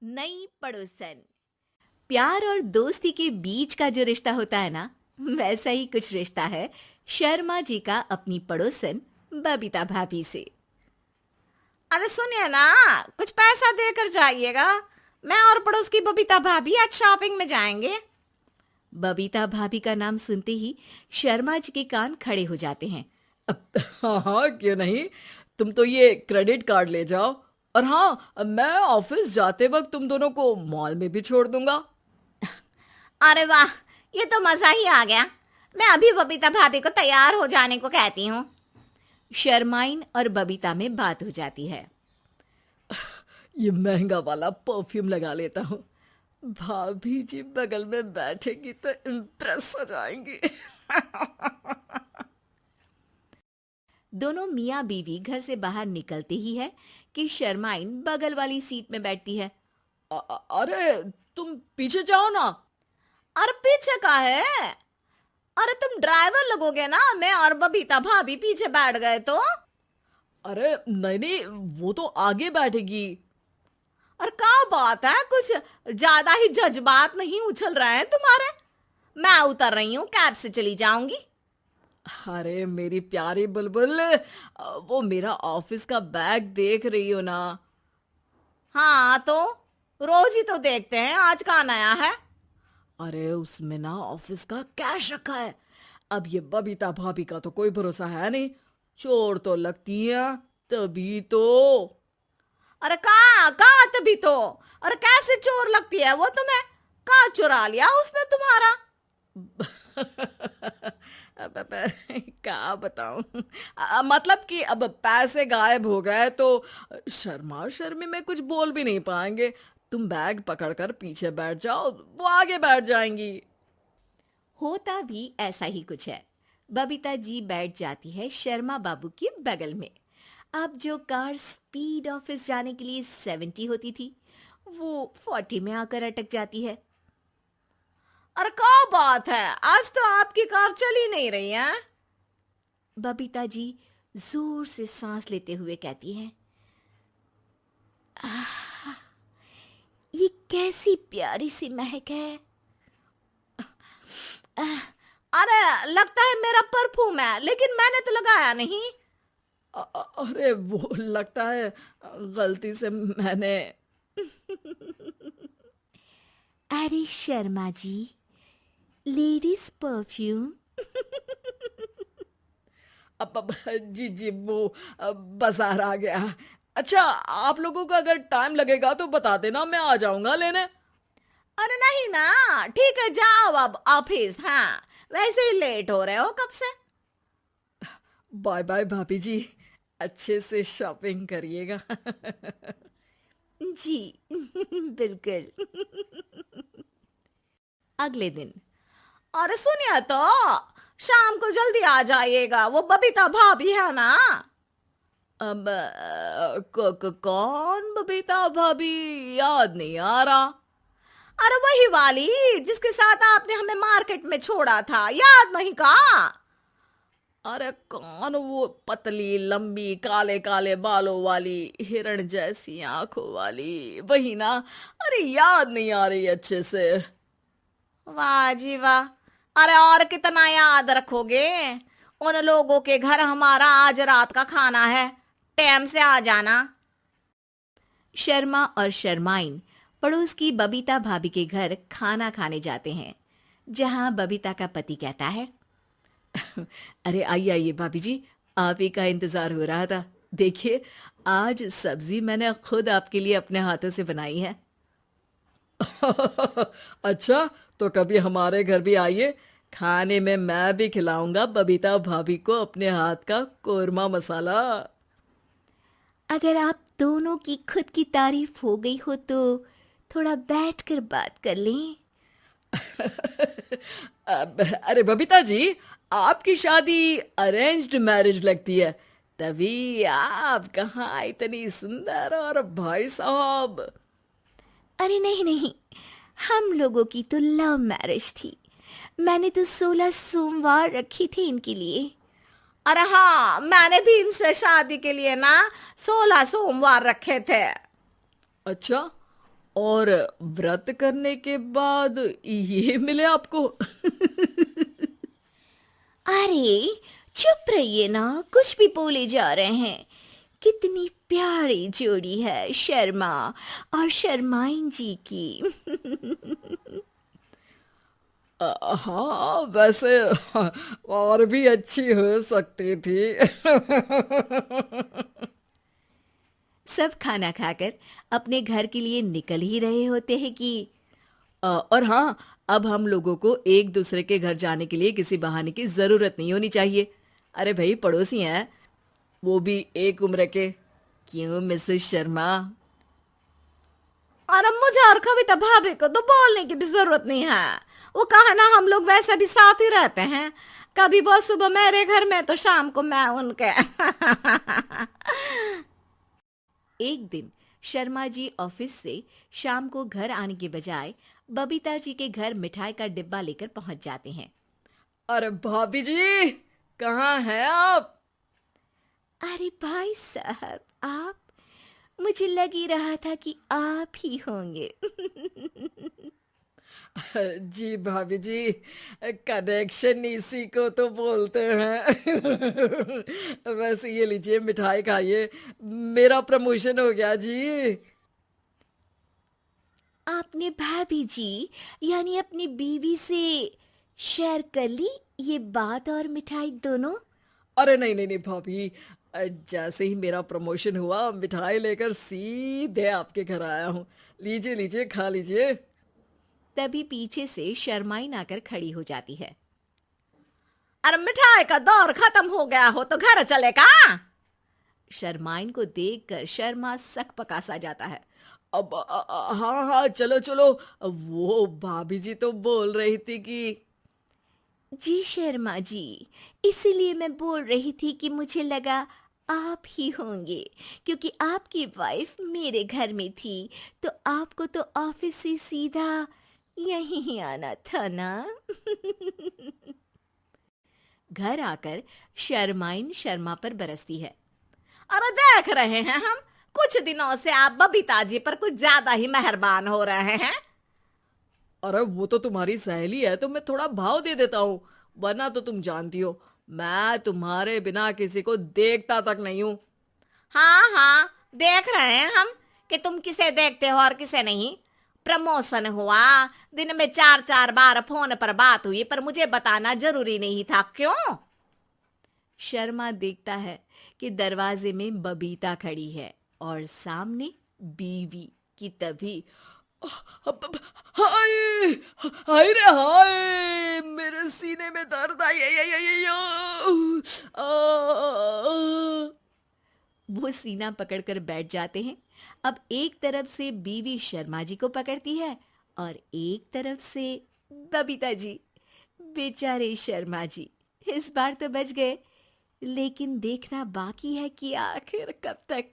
नई पड़ोसन। प्यार और दोस्ती के बीच का जो रिश्ता होता है ना, वैसा ही कुछ रिश्ता है शर्मा जी का अपनी पड़ोसन बबीता भाभी से। अरे सुनिए ना, कुछ पैसा देकर जाइएगा। मैं और पड़ोस की बबीता भाभी आज शॉपिंग में जाएंगे। बबीता भाभी का नाम सुनते ही शर्मा जी के कान खड़े हो जाते हैं। हाँ हाँ, क्यों नहीं। तुम तो ये क्रेडिट कार्ड ले जाओ। और हाँ, मैं ऑफिस जाते वक्त तुम दोनों को मॉल में भी छोड़ दूंगा। अरे वाह, ये तो मजा ही आ गया। मैं अभी बबीता भाभी को तैयार हो जाने को कहती हूँ। शर्माइन और बबीता में बात हो जाती है। ये महंगा वाला परफ्यूम लगा लेता हूँ। भाभी जी बगल में बैठेगी तो इम्प्रेस हो जाएंगी। दोनों मियाँ बीवी घर से बाहर निकलते ही है कि शर्माइन बगल वाली सीट में बैठती है। अरे तुम पीछे जाओ ना। अरे पीछे का है? अरे तुम ड्राइवर लगोगे ना, मैं और बबीता भाभी पीछे बैठ गए तो। अरे नहीं नहीं, वो तो आगे बैठेगी। और क्या बात है, कुछ ज्यादा ही जज्बात नहीं उछल रहे हैं तुम्हारे? मैं उतर रही हूँ, कैब से चली जाऊंगी। अरे मेरी प्यारी बुलबुल, वो मेरा ऑफिस का बैग देख रही हो ना। हाँ तो रोज ही तो देखते हैं, आज का नया है? अरे उसमें ना ऑफिस का कैश रखा है। अब ये बबीता भाभी का तो कोई भरोसा है नहीं। चोर तो लगती है तभी तो। अरे कहाँ कहाँ तभी तो। अरे कैसे चोर लगती है वो तुम्हें? कहाँ चुरा लिया उसने तुम्हारा? अब क्या बताऊं। मतलब कि अब पैसे गायब हो गए तो शर्मा शर्मी में कुछ बोल भी नहीं पाएंगे। तुम बैग पकड़कर पीछे बैठ जाओ, वो आगे बैठ जाएंगी। होता भी ऐसा ही कुछ है। बबीता जी बैठ जाती है शर्मा बाबू के बगल में। अब जो कार स्पीड ऑफिस जाने के लिए 70 होती थी, वो 40 में आकर अटक जाती है। अरे क्या बात है, आज तो आपकी कार चली नहीं रही है। बबीता जी जोर से सांस लेते हुए कहती हैं, ये कैसी प्यारी सी महक है। अरे लगता है मेरा परफ्यूम है, लेकिन मैंने तो लगाया नहीं। अरे वो लगता है गलती से मैंने। अरे शर्मा जी, लेडीज परफ्यूम। अब जी जी, वो बाजार आ गया। अच्छा, आप लोगों का अगर टाइम लगेगा तो बता देना, मैं आ जाऊंगा लेने। अरे नहीं ना, ठीक है जाओ अब ऑफिस। हाँ वैसे ही लेट हो रहे हो कब से। बाय बाय भाभी जी, अच्छे से शॉपिंग करिएगा। जी बिल्कुल। अगले दिन। अरे सुनिए तो, शाम को जल्दी आ जाइएगा, वो बबीता भाभी है ना। अब कौन बबीता भाभी? याद नहीं आ रहा। अरे वही वाली जिसके साथ आपने हमें मार्केट में छोड़ा था, याद नहीं का? अरे कौन वो पतली लंबी काले काले बालों वाली हिरण जैसी आंखों वाली, वही ना। अरे याद नहीं आ रही अच्छे से। वाह जी वाह। अरे और कितना याद रखोगे? उन लोगों के घर हमारा आज रात का खाना है, टाइम से आ जाना। शर्मा और शर्माइन पड़ोस की बबीता भाभी के घर खाना खाने जाते हैं, जहां बबीता का पति कहता है, अरे आइए आइए भाभी जी, आप ही का इंतजार हो रहा था। देखिए, आज सब्जी मैंने खुद आपके लिए अपने हाथों से बनाई है। अच्छा, तो कभी हमारे घर भी आइए। खाने में मैं भी खिलाऊंगा बबीता भाभी को अपने हाथ का कोरमा मसाला। अगर आप दोनों की खुद की तारीफ हो गई हो तो थोड़ा बैठकर बात कर लें। अरे बबीता जी, आपकी शादी अरेंज्ड मैरिज लगती है, तभी आप कहाँ इतनी सुंदर। और भाई साहब। अरे नहीं नहीं, हम लोगों की तो लव मैरिज थी। मैंने तो 16 सोमवार रखी थी इनके लिए। अरे हाँ, मैंने भी इनसे शादी के लिए ना 16 सोमवार रखे थे। अच्छा, और व्रत करने के बाद ये मिले आपको? अरे चुप रहिए ना, कुछ भी बोले जा रहे हैं। कितनी प्यारी जोड़ी है शर्मा और शर्माइन जी की। हाँ, वैसे और भी अच्छी हो सकती थी। सब खाना खाकर अपने घर के लिए निकल ही रहे होते हैं कि और हाँ, अब हम लोगों को एक दूसरे के घर जाने के लिए किसी बहाने की जरूरत नहीं होनी चाहिए। अरे भाई, पड़ोसी हैं, वो भी एक उम्र के। क्यों मिसेस शर्मा? और अब मुझे और कविता भाभी को तो बोलने की भी जरूरत नहीं है। वो कहा ना, हम लोग वैसे भी साथ ही रहते हैं। कभी वो सुबह मेरे घर में तो शाम को मैं उनके। एक दिन शर्मा जी ऑफिस से शाम को घर आने के बजाय बबीता जी के घर मिठाई का डिब्बा लेकर पहुंच जाते हैं। अरे भाभी जी, कहाँ हैं आप? अरे भाई साहब, आप? मुझे लग ही रहा था कि आप ही होंगे। जी भाभी जी, कनेक्शन इसी को तो बोलते हैं। वैसे ये लीजिए, मिठाई खाइए, मेरा प्रमोशन हो गया जी। आपने भाभी जी यानी अपनी बीवी से शेयर कर ली ये बात और मिठाई दोनों? अरे नहीं नहीं नहीं भाभी, जैसे ही मेरा प्रमोशन हुआ, मिठाई लेकर सीधे आपके घर आया हूँ। लीजिए लीजिए, खा लीजिए। तभी पीछे से शर्माइन आकर खड़ी हो जाती है। अरे मिठाई का दौर खत्म हो गया हो तो घर चले का? शर्माइन को देखकर शर्मा सकपका सा जाता है। अब हाँ हाँ, चलो चलो। वो भाभी जी तो बोल रही थी कि जी शर्मा जी, इसीलिए मैं बोल रही थी कि मुझे लगा आप ही होंगे, क्योंकि आपकी वाइफ मेरे घर में थी तो आपको तो ऑफिस से सीधा यहीं ही आना था ना। घर आकर शर्माइन शर्मा पर बरसती है। अरे देख रहे हैं हम, कुछ दिनों से आप बबीता जी पर कुछ ज्यादा ही मेहरबान हो रहे हैं। अरे वो तो तुम्हारी सहेली है तो मैं थोड़ा भाव दे देता हूँ, वरना तो तुम जानती हो मैं तुम्हारे बिना किसी को देखता तक नहीं हूँ। हाँ हाँ, देख रहे हैं हम कि तुम किसे देखते हो और किसे नहीं। प्रमोशन हुआ, दिन में 4-4 बार फोन पर बात हुई, पर मुझे बताना जरूरी नहीं था, क्यों? शर्मा देखता है कि दरवाजे में बबीता खड़ी है और सामने बीवी की। तभी हाय हाय रे हाय, मेरे सीने में दर्द आई आई आई आई आई, वो सीना पकड़कर बैठ जाते हैं। अब एक तरफ से बीवी शर्मा जी को पकड़ती है और एक तरफ से बबीता जी। बेचारे शर्मा जी इस बार तो बच गए, लेकिन देखना बाकी है कि आखिर कब तक।